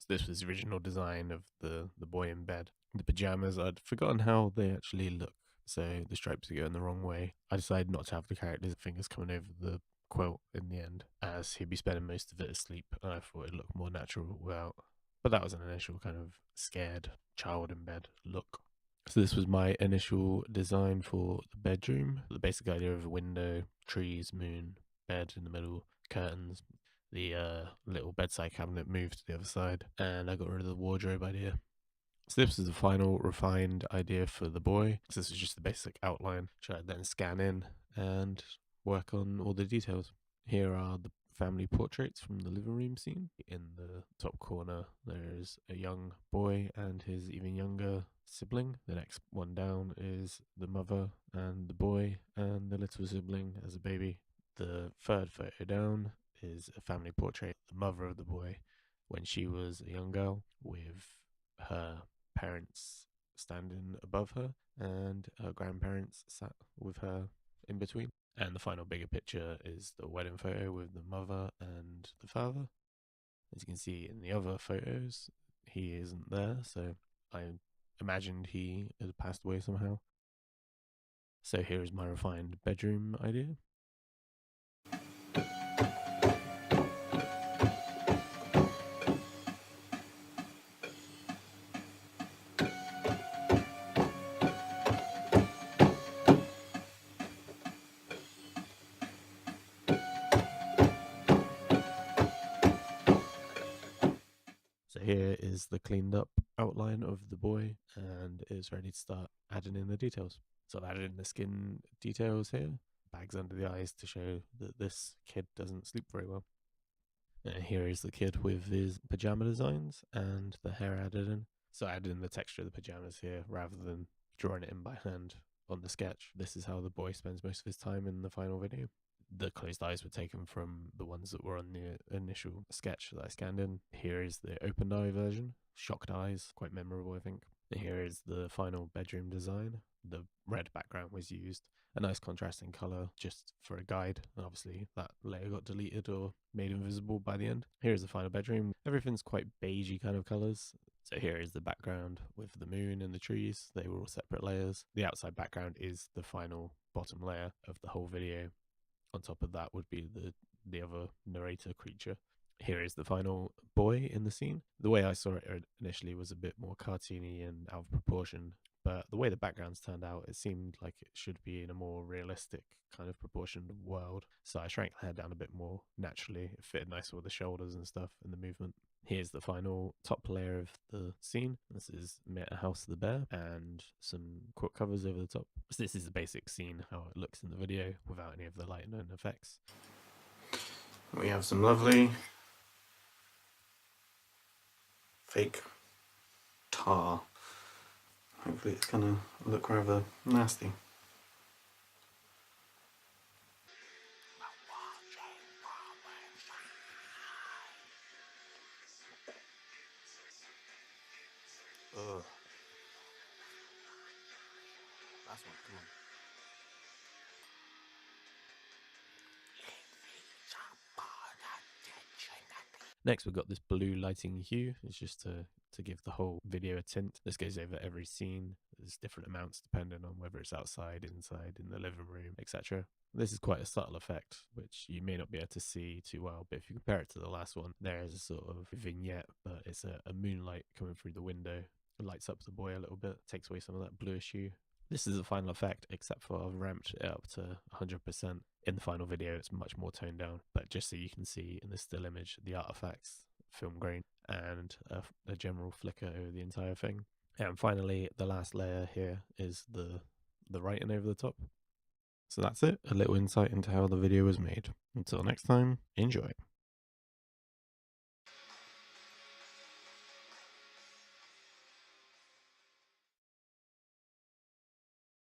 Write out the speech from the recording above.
This was the original design of the boy in bed. The pajamas, I'd forgotten how they actually look, so the stripes are going the wrong way. I decided not to have the character's fingers coming over the quilt in the end, as he'd be spending most of it asleep, and I thought it'd look more natural without. But that was an initial kind of scared child in bed look. So this was my initial design for the bedroom. The basic idea of a window, trees, moon, bed in the middle, curtains. The little bedside cabinet moved to the other side, and I got rid of the wardrobe idea. So this was the final refined idea for the boy. So this was just the basic outline, which I then scan in and work on all the details. Here are the family portraits from the living room scene. In the top corner, there's a young boy and his even younger sibling. The next one down is the mother and the boy and the little sibling as a baby. The third photo down is a family portrait of the mother of the boy when she was a young girl, with her parents standing above her and her grandparents sat with her in between. And the final bigger picture is the wedding photo with the mother and the father. As you can see in the other photos, he isn't there, so I imagined he had passed away somehow. So here is my refined bedroom idea. So here is the cleaned up outline of the boy, and it's ready to start adding in the details. So I've added in the skin details here, bags under the eyes to show that this kid doesn't sleep very well. And here is the kid with his pajama designs and the hair added in. So I added in the texture of the pajamas here rather than drawing it in by hand on the sketch. This is how the boy spends most of his time in the final video. The closed eyes were taken from the ones that were on the initial sketch that I scanned in. Here is the opened eye version, shocked eyes, quite memorable I think. Here is the final bedroom design. The red background was used, a nice contrasting colour just for a guide, and obviously that layer got deleted or made invisible by the end. Here is the final bedroom. Everything's quite beigey kind of colours. So here is the background with the moon and the trees. They were all separate layers. The outside background is the final bottom layer of the whole video. On top of that would be the other narrator creature. Here is the final boy in the scene. The way I saw it initially was a bit more cartoony and out of proportion, but the way the backgrounds turned out, it seemed like it should be in a more realistic kind of proportioned world. So I shrank the hair down a bit more naturally. It fitted nicer with the shoulders and stuff and the movement. Here's the final top layer of the scene. This is House of the Bear and some quick covers over the top. So this is the basic scene, how it looks in the video without any of the lighting and effects. We have some lovely fake tar. Hopefully it's gonna look rather nasty. Ugh. That's one, come on. Next we've got this blue lighting hue. It's just to give the whole video a tint. This goes over every scene. There's different amounts depending on whether it's outside, inside, in the living room, etc. This is quite a subtle effect, which you may not be able to see too well, but if you compare it to the last one, there is a sort of vignette, but it's a moonlight coming through the window. It lights up the boy a little bit, takes away some of that bluish hue. This is the final effect, except for I've ramped it up to 100%. In the final video, it's much more toned down, but just so you can see in the still image, the artifacts, film grain, and a general flicker over the entire thing. And finally, the last layer here is the writing over the top. So that's it, a little insight into how the video was made. Until next time, enjoy.